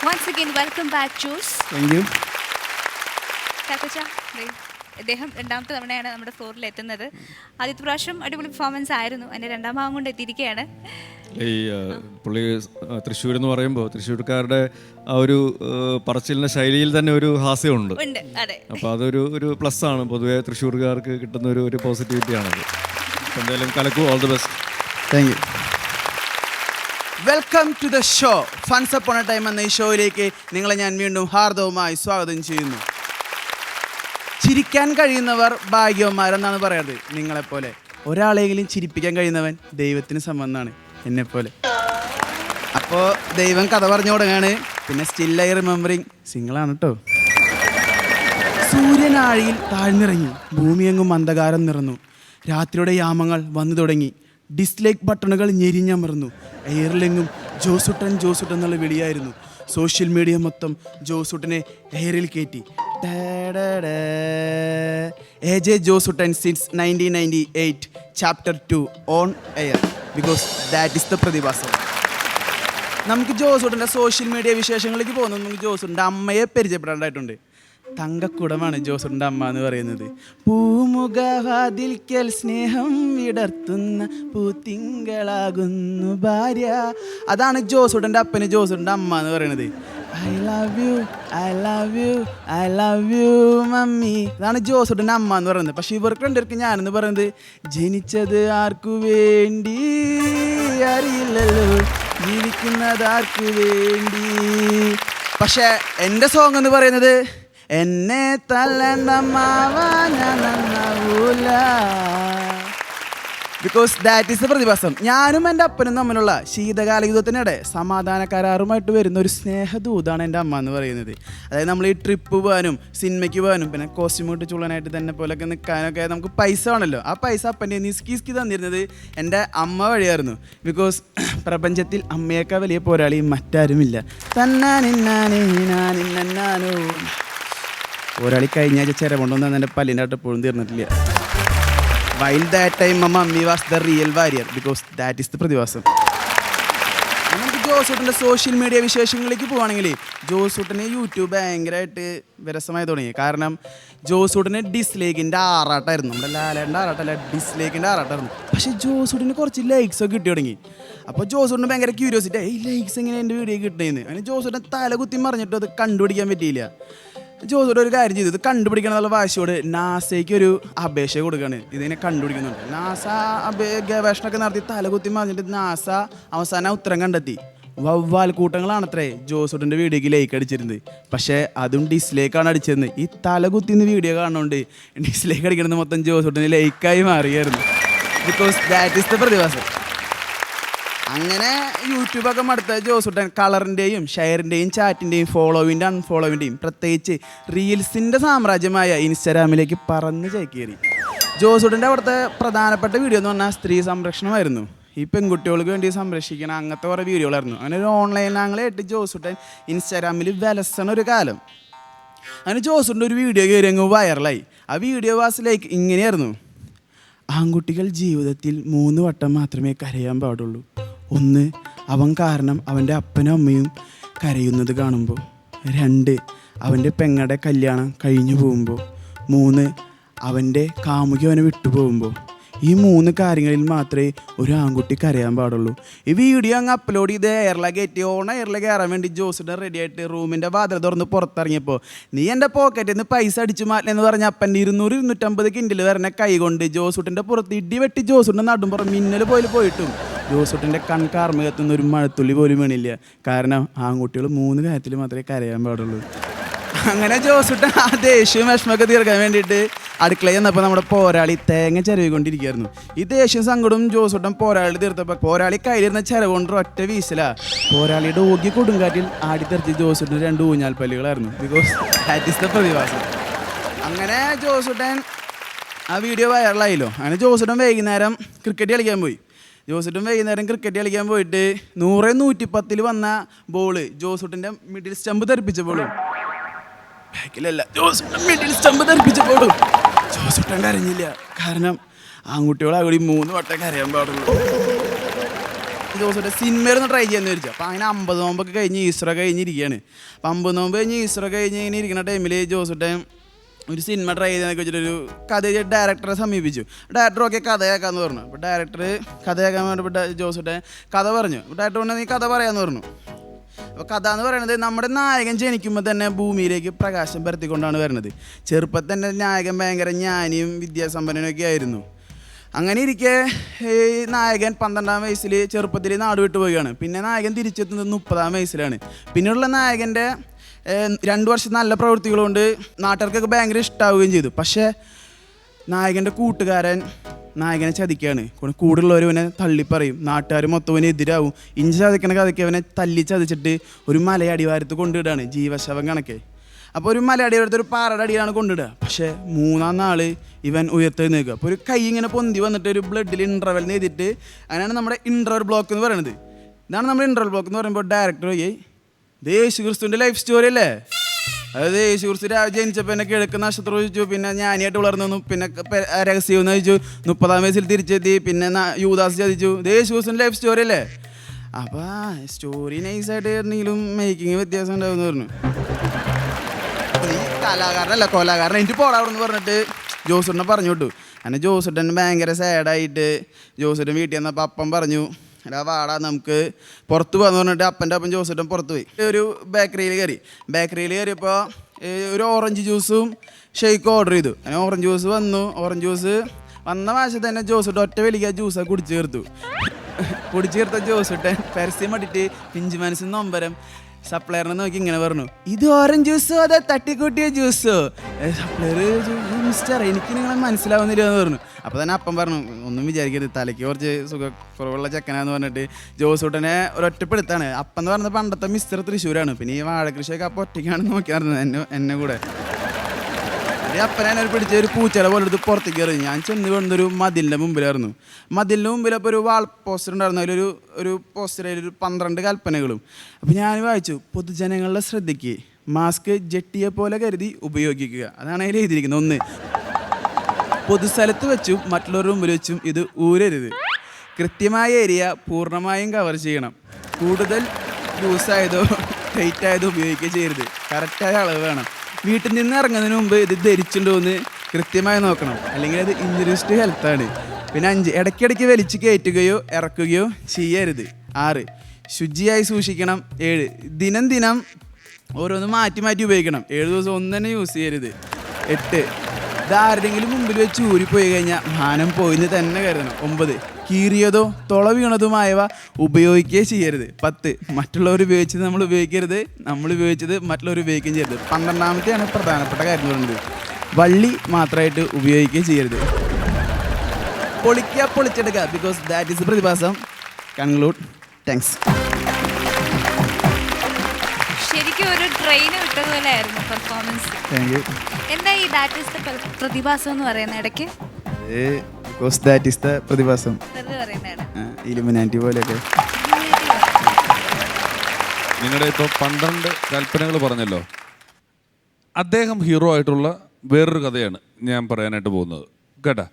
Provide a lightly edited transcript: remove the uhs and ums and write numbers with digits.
Once again, welcome back, Juice. Thank you. കാക്കച്ച, ഇദ്ദേഹം രണ്ടാമത്തെ തവണയാണ് നമ്മുടെ ഫ്ലോറിൽ എത്തുന്നത്. ആദ്യത്തെ പ്രാവശ്യം അടിപൊളി പെർഫോമൻസ് ആയിരുന്നു. അതിൻ്റെ രണ്ടാം ഭാഗം കൊണ്ട് എത്തിയിരിക്കുകയാണ്. ഈ പുള്ളി തൃശ്ശൂർ എന്ന് പറയുമ്പോൾ തൃശ്ശൂർക്കാരുടെ ആ ഒരു പറച്ചിലിൻ്റെ ശൈലിയിൽ തന്നെ ഒരു ഹാസ്യമുണ്ട്. അപ്പോൾ അതൊരു പ്ലസ് ആണ്. പൊതുവെ തൃശ്ശൂർക്കാർക്ക് കിട്ടുന്ന ഒരു പോസിറ്റിവിറ്റിയാണത്. എന്തായാലും കലക്കു, all the best. Thank you. Welcome to the show. Funs upon a time എന്ന ഈ ഷോയിലേക്ക് നിങ്ങളെ ഞാൻ വീണ്ടും ഹാർദവുമായി സ്വാഗതം ചെയ്യുന്നു. ചിരിക്കാൻ കഴിയുന്നവർ ഭാഗ്യവന്മാരെന്നാണ് പറയാറ്. നിങ്ങളെപ്പോലെ ഒരാളെങ്കിലും ചിരിപ്പിക്കാൻ കഴിയുന്നവൻ ദൈവത്തിന് സമമെന്നാണ്, എന്നെപ്പോലെ. അപ്പോൾ ദൈവം കഥ പറഞ്ഞു തുടങ്ങാണ്. പിന്നെ സ്റ്റിൽ ഐ റിമെമ്പറിങ് സിംഗിളാണ് കേട്ടോ. സൂര്യനാഴിയിൽ താഴ്ന്നിറങ്ങി, ഭൂമിയെങ്ങും അന്ധകാരം നിറഞ്ഞു. രാത്രിയുടെ യാമങ്ങൾ വന്നു തുടങ്ങി. ഡിസ്ലൈക്ക് ബട്ടണുകൾ ഞെരിഞ്ഞമർന്നു. എയറിലെങ്ങും ജോസുട്ടൻ ജോസുട്ടൻ എന്നുള്ള വിളിയായിരുന്നു. സോഷ്യൽ മീഡിയ മൊത്തം ജോസുട്ടനെ എയറിൽ കയറ്റി. AJ Josuttan since 1998 chapter 2 on air because that is the പ്രതിഭാസം. നമുക്ക് ജോസുട്ടൻ്റെ സോഷ്യൽ മീഡിയ വിശേഷങ്ങളിലേക്ക് പോകുന്നത് നമുക്ക് ജോസുട്ടൻ്റെ അമ്മയെ പരിചയപ്പെടേണ്ടതായിട്ടുണ്ട്. തങ്കക്കുടമാണ് ജോസുട്ടൻ്റെ അമ്മ എന്ന് പറയുന്നത്. പൂമുഖവാതിൽക്കൽ സ്നേഹം വിടർത്തുന്ന പൂത്തിങ്കളാകുന്നു ഭാര്യ. അതാണ് ജോസുട്ടൻ്റെ അപ്പന് ജോസുട്ടൻ്റെ അമ്മ എന്ന് പറയുന്നത്. I love you I love you I love you mummy. അതാണ് ജോസുട്ടൻ്റെ അമ്മ എന്ന് പറയുന്നത്. പക്ഷേ ഇവർക്ക് രണ്ടുപേർക്ക് ഞാനെന്ന് പറയുന്നത് ജനിച്ചത് ആർക്കു വേണ്ടി അറിയില്ലല്ലോ, ജീവിക്കുന്നത് ആർക്കു വേണ്ടി. പക്ഷേ എൻ്റെ സോങ് എന്ന് പറയുന്നത് എന്നെ തല്ലണ്ടമാവൂല ബിക്കോസ് ദാറ്റ് ഈസ് ദ പ്രതിഭാസം. ഞാനും എൻ്റെ അപ്പനും തമ്മിലുള്ള ശീതകാല യുദ്ധത്തിനിടെ സമാധാന കരാറുമായിട്ട് വരുന്ന ഒരു സ്നേഹദൂതാണ് എൻ്റെ അമ്മ എന്ന് പറയുന്നത്. അതായത് നമ്മൾ ഈ ട്രിപ്പ് പോകാനും സിനിമയ്ക്ക് പോകാനും പിന്നെ കോസ്റ്റ്യൂം ഇട്ട് ചുള്ളനായിട്ട് തന്നെ പോലൊക്കെ നിൽക്കാനൊക്കെ നമുക്ക് പൈസ വേണമല്ലോ. ആ പൈസ അപ്പൻ്റെ നിസ്കി തന്നിരുന്നത് എൻ്റെ അമ്മ വഴിയായിരുന്നു. ബിക്കോസ് പ്രപഞ്ചത്തിൽ അമ്മയേക്കാൾ വലിയ പോരാളി മറ്റാരുമില്ല. തന്നാനിന്നാനോ ഒരാളി കഴിഞ്ഞ ആഴ്ച ചിരമുണ്ടോന്ന് എൻ്റെ പല്ലിൻ്റെ ആയിട്ട് എപ്പോഴും തീർന്നിട്ടില്ല. While that time mummy was the real warrior because that is the പ്രതിഭാസം. നമുക്ക് ജോസൂട്ടൻ്റെ സോഷ്യൽ മീഡിയ വിശേഷങ്ങളിലേക്ക് പോവുകയാണെങ്കിൽ ജോസൂട്ടന് യൂട്യൂബ് ഭയങ്കരമായിട്ട് വിരസമായി തുടങ്ങി. കാരണം ജോസൂട്ടന് ഡിസ്ലൈക്കിൻ്റെ ആറാട്ടായിരുന്നു. നമ്മുടെ ലാലേൻ്റെ ആറാട്ടല്ല, ഡിസ്ലൈക്കിൻ്റെ ആറാട്ടായിരുന്നു. പക്ഷേ ജോസൂട്ടിന് കുറച്ച് ലൈക്സൊക്കെ കിട്ടി തുടങ്ങി. അപ്പോൾ ജോസൂട്ടിന് ഭയങ്കര ക്യൂരിയോസിറ്റി, ഈ ലൈക്സ് എങ്ങനെ എൻ്റെ വീഡിയോ കിട്ടുന്നതെന്ന്. അങ്ങനെ ജോസൂട്ടിന് തല കുത്തി മറിഞ്ഞിട്ട് അത് കണ്ടുപിടിക്കാൻ പറ്റിയില്ല. ജോസൂട്ട് ഒരു കാര്യം ചെയ്തു, ഇത് കണ്ടുപിടിക്കണം എന്നുള്ള വാശിയോട് നാസയ്ക്ക് ഒരു അപേക്ഷ കൊടുക്കുകയാണ്. ഇതിനെ കണ്ടുപിടിക്കുന്നുണ്ട്. നാസ ഗവേഷണമൊക്കെ നടത്തി തലകുത്തി മറിഞ്ഞിട്ട് നാസ അവസാനം ഉത്തരം കണ്ടെത്തി. വവ്വാൽ കൂട്ടങ്ങളാണത്രേ ജോസൂട്ടിൻ്റെ വീഡിയോക്ക് ലൈക്ക് അടിച്ചിരുന്നത്. പക്ഷേ അതും ഡിസ്ലൈക്കാണ് അടിച്ചിരുന്നത്. ഈ തലകുത്തിന്ന് വീഡിയോ കാണുന്നതുകൊണ്ട് ഡിസ്ലൈക്ക് അടിക്കുന്നത് മൊത്തം ജോസൂട്ടിന് ലൈക്കായി മാറിയായിരുന്നു. ബിക്കോസ് ദാറ്റ് ഈസ് ദ പ്രതിഭാസം. അങ്ങനെ യൂട്യൂബൊക്കെ മടുത്ത ജോസൂട്ടൻ കളറിൻ്റെയും ഷെയറിൻ്റെയും ചാറ്റിൻ്റെയും ഫോളോവിൻ്റെ അൺഫോളോവിൻ്റെയും പ്രത്യേകിച്ച് റീൽസിൻ്റെ സാമ്രാജ്യമായ ഇൻസ്റ്റാഗ്രാമിലേക്ക് പറന്ന് ചേക്കേറി. ജോസൂട്ടൻ്റെ അവിടുത്തെ പ്രധാനപ്പെട്ട വീഡിയോ എന്ന് പറഞ്ഞാൽ സ്ത്രീ സംരക്ഷണമായിരുന്നു. ഈ പെൺകുട്ടികൾക്ക് വേണ്ടി സംരക്ഷിക്കണം അങ്ങനത്തെ കുറേ വീഡിയോകളായിരുന്നു. അങ്ങനെ ഒരു ഓൺലൈൻ ആംഗിളായിട്ട് ജോസൂട്ടൻ ഇൻസ്റ്റാഗ്രാമിൽ വിലസണ ഒരു കാലം. അങ്ങനെ ജോസൂട്ടൻ്റെ ഒരു വീഡിയോ കയറി അങ്ങ് വൈറലായി. ആ വീഡിയോ വാസിലേക്ക് ഇങ്ങനെയായിരുന്നു: ആൺകുട്ടികൾ ജീവിതത്തിൽ 3 വട്ടം മാത്രമേ കരയാൻ പാടുള്ളൂ. 1, അവൻ കാരണം അവൻ്റെ അപ്പനും അമ്മയും കരയുന്നത് കാണുമ്പോൾ. 2, അവൻ്റെ പെങ്ങളുടെ കല്യാണം കഴിഞ്ഞു പോകുമ്പോൾ. 3, അവൻ്റെ കാമുകി അവനെ വിട്ടുപോകുമ്പോൾ. ഈ 3 കാര്യങ്ങളിൽ മാത്രമേ ഒരു ആൺകുട്ടി കരയാൻ പാടുള്ളൂ. ഈ വീഡിയോ അങ്ങ് അപ്ലോഡ് ചെയ്ത് എയറിലേക്ക് കയറ്റി എയറിലേക്ക് കയറാൻ വേണ്ടി ജോസൂട്ടൻ റെഡി ആയിട്ട് റൂമിൻ്റെ വാതിൽ തുറന്ന് പുറത്തിറങ്ങിയപ്പോൾ നീ എൻ്റെ പോക്കറ്റിൽ നിന്ന് പൈസ അടിച്ചു മാറ്റലെന്ന് പറഞ്ഞ അപ്പൻ്റെ 200-250 കിൻഡിൽ വരണ കൈ കൊണ്ട് ജോസൂട്ടൻ്റെ പുറത്ത് ഇടി വെട്ടി ജോസൂട്ടൻ്റെ നടുമ്പുറം മിന്നൽ പോയിട്ടും ജോസൂട്ടൻ്റെ കൺകാർമകത്തുനിന്ന് ഒരു മഴത്തുള്ളി പോലും വീണില്ല. കാരണം ആൺകുട്ടികൾ 3 കാര്യത്തിൽ മാത്രമേ കരയാൻ പാടുള്ളൂ. അങ്ങനെ ജോസൂട്ടൻ ആ ദേഷ്യവും വിഷമൊക്കെ തീർക്കാൻ വേണ്ടിയിട്ട് അടുക്കളയിൽ ചെന്നപ്പോൾ നമ്മുടെ പോരാളി തേങ്ങ ചിരവിക്കൊണ്ടിരിക്കുകയായിരുന്നു. ഈ ദേഷ്യം സങ്കടവും ജോസൂട്ടൻ പോരാളി തീർത്തപ്പോൾ പോരാളി കയ്യിലിരുന്ന ചിരവ് കൊണ്ട് ഒറ്റ വീശല പോരാളിയുടെ ഓഗ്യ കൊടുങ്കാറ്റിൽ ആടിത്തെറിച്ച് ജോസൂട്ടന് 2 ഊഞ്ഞാൽപ്പല്ലുകളായിരുന്നു. ബിക്കോസ് ദാറ്റ് ഈസ് ദ പ്രതിഭാസം. അങ്ങനെ ജോസൂട്ടൻ ആ വീഡിയോ വൈറലായല്ലോ. അങ്ങനെ ജോസൂട്ടൻ വൈകുന്നേരം ക്രിക്കറ്റ് കളിക്കാൻ പോയി. ക്രിക്കറ്റ് കളിക്കാൻ പോയിട്ട് 100-110 വന്ന ബോള് ജോസൂട്ടൻ്റെ മിഡിൽ സ്റ്റമ്പ് തെറിപ്പിച്ച ബോളും ബാക്കിലല്ല ജോസൂട്ടൻ മിഡിൽ സ്റ്റമ്പ് തെറിപ്പിച്ച ബോളും ജോസൂട്ടൻ കരഞ്ഞില്ല. കാരണം ആൺകുട്ടികളെ കൂടി 3 വട്ടം കരയാൻ പാടുള്ളൂ. ജോസൂട്ടൻ സിനിമയിലൊന്ന് ട്രൈ ചെയ്യാമെന്ന് വിചാരിച്ചു. അപ്പോൾ അങ്ങനെ 50 നോമ്പൊക്കെ കഴിഞ്ഞ് ഈസ്റ്ററൊക്കെ കഴിഞ്ഞിരിക്കുകയാണ്. അപ്പോൾ 50 നോമ്പ് കഴിഞ്ഞ് ഈസ്റ്ററൊക്കെ കഴിഞ്ഞ് ഇങ്ങനെ ഇരിക്കുന്ന ടൈമിൽ ജോസൂട്ടൻ ഒരു സിനിമ ട്രൈ ചെയ്തെന്നൊക്കെ വെച്ചിട്ടൊരു കഥ ഡയറക്ടറെ സമീപിച്ചു. ഡയറക്ടർ ഒക്കെ കഥ കേൾക്കാമെന്ന് പറഞ്ഞു. അപ്പോൾ ഡയറക്ടർ കഥ കേൾക്കാൻ വേണ്ടിയിട്ട് ജോസൂട്ടൻ കഥ പറഞ്ഞു. ഡയറക്ടർ കൊണ്ട് നീ കഥ പറയാമെന്ന് പറഞ്ഞു. അപ്പോൾ കഥ എന്ന് പറയുന്നത് നമ്മുടെ നായകൻ ജനിക്കുമ്പോൾ തന്നെ ഭൂമിയിലേക്ക് പ്രകാശം പരത്തിക്കൊണ്ടാണ് വരുന്നത്. ചെറുപ്പത്തിൽ തന്നെ നായകൻ ഭയങ്കര ജ്ഞാനിയും വിദ്യാസമ്പന്നനൊക്കെ ആയിരുന്നു. അങ്ങനെ ഇരിക്കെ ഈ നായകൻ 12-ാം വയസ്സിൽ ചെറുപ്പത്തിൽ നാട് വിട്ടു പോവുകയാണ്. പിന്നെ നായകൻ തിരിച്ചെത്തുന്നത് 30-ാം വയസ്സിലാണ്. പിന്നെയുള്ള നായകൻ്റെ 2 വർഷം നല്ല പ്രവൃത്തികളുകൊണ്ട് നാട്ടുകാർക്കൊക്കെ ഭയങ്കര ഇഷ്ടമാവുകയും ചെയ്തു. പക്ഷേ നായകൻ്റെ കൂട്ടുകാരൻ നായകനെ ചതിക്കുകയാണ്. കൂടുള്ളവർ ഇവനെ തള്ളിപ്പറയും, നാട്ടുകാർ മൊത്തം ഇവന് എതിരാവും. ഇഞ്ചി ചതിക്കണ കഥയ്ക്ക് അവനെ തല്ലി ചതിച്ചിട്ട് ഒരു മലയടിവാരത്ത് കൊണ്ടിടുകയാണ്, ജീവശവം കണക്കെ. അപ്പോൾ ഒരു മലയടിവാരത്ത് ഒരു പാറയുടെ അടിയിലാണ് കൊണ്ടിടുക. പക്ഷേ 3-ാം നാൾ ഇവൻ ഉയർത്തെഴുന്നേൽക്കുക. അപ്പോൾ ഒരു കൈ ഇങ്ങനെ പൊന്തി വന്നിട്ട് ഒരു ബ്ലഡിൽ ഇൻ്റർവെൽ എഴുതിയിട്ട് അങ്ങനെയാണ് നമ്മുടെ ഇൻ്റർവെൽ ബ്ലോക്ക് എന്ന് പറയുന്നത്. ഇതാണ് നമ്മുടെ ഇൻ്റർവെൽ ബ്ലോക്ക് എന്ന് പറയുമ്പോൾ ഡയറക്ടർ ഇത് യേശു ക്രിസ്തുവിൻ്റെ ലൈഫ് സ്റ്റോറി അല്ലേ. അതായത് യേശു ക്രിസ്തു ജനിച്ചപ്പോൾ എന്നെ കിഴക്ക് നക്ഷത്രം ചോദിച്ചു, പിന്നെ ഞാനിയായിട്ട് വളർന്നു വന്നു, പിന്നെ രഹസ്യം എന്ന് ചോദിച്ചു, 30-ാം വയസ്സിൽ തിരിച്ചെത്തി, പിന്നെ യൂദാസ് ചതിച്ചു. ഇത് യേശു ക്രിസ്തുവിൻ്റെ ലൈഫ് സ്റ്റോറി അല്ലേ. അപ്പോൾ സ്റ്റോറി നൈസായിട്ട് ആയിരുന്നെങ്കിലും മേക്കിങ് വ്യത്യാസം ഉണ്ടാവുമെന്ന് പറഞ്ഞു. ഈ കലാകാരനല്ല കൊലാകാരൻ എനിക്ക് പോടാ അവിടെ നിന്ന് പറഞ്ഞിട്ട് ജോസൂട്ടനെ പറഞ്ഞു വിട്ടു. അങ്ങനെ ജോസൂട്ടൻ ഭയങ്കര സാഡായിട്ട് ജോസൂട്ടൻ വീട്ടിൽ വന്നപ്പോൾ അപ്പം പറഞ്ഞു, എടാ വാടാ നമുക്ക് പുറത്ത് പോകാന്ന് പറഞ്ഞിട്ട് അപ്പൻ്റെ അപ്പം ജോസൂട്ടൻ പുറത്ത് പോയി. ഒരു ബേക്കറിയിൽ കയറിയപ്പോൾ ഒരു ഓറഞ്ച് ജ്യൂസും ഷെയ്ക്കും ഓർഡർ ചെയ്തു. അങ്ങനെ ഓറഞ്ച് ജ്യൂസ് വന്നു. ഓറഞ്ച് ജ്യൂസ് വന്ന ഭാഷ തന്നെ ജോസൂട്ടൻ ഒറ്റ വലിയ ജ്യൂസൊക്കെ കുടിച്ചു ചേർത്ത ജോസൂട്ടൻ പരസ്യം അടിയിട്ട് പിഞ്ചു മനസ്സിൽ നൊമ്പരം സപ്ലയറിനെ നോക്കി ഇങ്ങനെ പറഞ്ഞു, ഇത് ഓറഞ്ച് ജ്യൂസോ അതെ തട്ടിക്കൂട്ടിയ ജ്യൂസോ? സപ്ലയർ മിസ്റ്റർ എനിക്ക് നിങ്ങളെ മനസ്സിലാവുന്നില്ല എന്ന് പറഞ്ഞു. അപ്പോൾ തന്നെ അപ്പം പറഞ്ഞു, ഒന്നും വിചാരിക്കരുത്, തലയ്ക്ക് കുറച്ച് സുഖക്കുറവുള്ള ചെക്കനാന്ന് പറഞ്ഞിട്ട് ജോസൂട്ടനെ ഒരൊറ്റപ്പെടുത്താണ്. അപ്പം എന്ന് പറഞ്ഞത് പണ്ടത്തെ മിസ്റ്റർ തൃശ്ശൂരാണ്. പിന്നെ ഈ വാഴകൃഷിയൊക്കെ അപ്പം ഒറ്റയ്ക്കാണ് നോക്കി നടന്നത് എന്നെ കൂടെ. അപ്പനെ ഒരു പിടിച്ച ഒരു പൂച്ചയുടെ പോലെ എടുത്ത് പുറത്തേക്ക് എറിഞ്ഞു. ഞാൻ ചെന്ന് കൊണ്ടൊരു മതിലിൻ്റെ മുമ്പിലായിരുന്നു. മതിലിൻ്റെ മുമ്പിൽ അപ്പോൾ ഒരു വാൾ പോസ്റ്റർ ഉണ്ടായിരുന്നു. അതിലൊരു പോസ്റ്ററിൽ 12 കൽപ്പനകളും. അപ്പോൾ ഞാൻ വായിച്ചു, പൊതുജനങ്ങളുടെ ശ്രദ്ധയ്ക്ക് മാസ്ക് ജെട്ടിയെ പോലെ കരുതി ഉപയോഗിക്കുക. അതാണ് അതിൽ എഴുതിയിരിക്കുന്നത്. 1, പൊതുസ്ഥലത്ത് വെച്ചും മറ്റുള്ളവരുടെ മുമ്പിൽ വെച്ചും ഇത് ഊരരുത്. കൃത്യമായ ഏരിയ പൂർണ്ണമായും കവർ ചെയ്യണം. കൂടുതൽ ലൂസായതോ ടൈറ്റായതോ ഉപയോഗിക്കുക ചെയ്യരുത്. കറക്റ്റായ അളവ് വേണം. വീട്ടിൽ നിന്ന് ഇറങ്ങുന്നതിന് മുമ്പ് ഇത് ധരിച്ചിട്ടുണ്ടോ എന്ന് കൃത്യമായി നോക്കണം, അല്ലെങ്കിൽ അത് ഇൻജുറീസ് ടു ഹെൽത്താണ്. പിന്നെ 5, ഇടയ്ക്കിടയ്ക്ക് വലിച്ചു കയറ്റുകയോ ഇറക്കുകയോ ചെയ്യരുത്. 6, ശുചിയായി സൂക്ഷിക്കണം. 7, ദിനം ഓരോന്ന് മാറ്റി ഉപയോഗിക്കണം. 7 ദിവസം ഒന്നും തന്നെ യൂസ് ചെയ്യരുത്. 8, ഇതാരുടെങ്കിലും മുമ്പിൽ വെച്ച് ഊരിപ്പോയി കഴിഞ്ഞാൽ മാനം പോയിന്ന് തന്നെ കരുതണം. 9, കീറിയതോ തുള വീണതുമായവ ഉപയോഗിക്കുകയേ ചെയ്യരുത്. 10, മറ്റുള്ളവർ ഉപയോഗിച്ചത് നമ്മൾ ഉപയോഗിക്കരുത്, നമ്മൾ ഉപയോഗിച്ചത് മറ്റുള്ളവർ ഉപയോഗിക്കുകയും ചെയ്യരുത്. 12-ാമത്തെയാണ് പ്രധാനപ്പെട്ട കാര്യം എന്ന് പറയുന്നത്, വള്ളി മാത്രമായിട്ട് ഉപയോഗിക്കുകയും ചെയ്യരുത്. പൊളിച്ചെടുക്കുക, ബിക്കോസ് ദാറ്റ് ഈസ് പ്രതിഭാസം. കൺക്ലൂഡ്. താങ്ക്സ്. ശരിക്കും ഒരു ട്രെയിൻ വിട്ടതുപോലെ ആയിരുന്നു പെർഫോമൻസ്. Thank you. എന്താ ഈ ദാറ്റ് ഈസ് ദ പ്രതിഭാസം എന്ന് പറയുന്ന ഇടയ്ക്ക്? ബിക്കോസ് ദാറ്റ് ഈസ് ദ പ്രതിഭാസം. വെറുതെ പറയുന്നതാണ്. ഇലുമിനാറ്റി പോലെയൊക്കെ. നിങ്ങളുടെ ഇപ്പോൾ 12 കൽപ്പനകൾ പറഞ്ഞല്ലോ, അദ്ദേഹം ഹീറോ ആയിട്ടുള്ള വേറൊരു കഥയാണ് ഞാൻ പറയാനായിട്ട് പോകുന്നത് കേട്ടാ.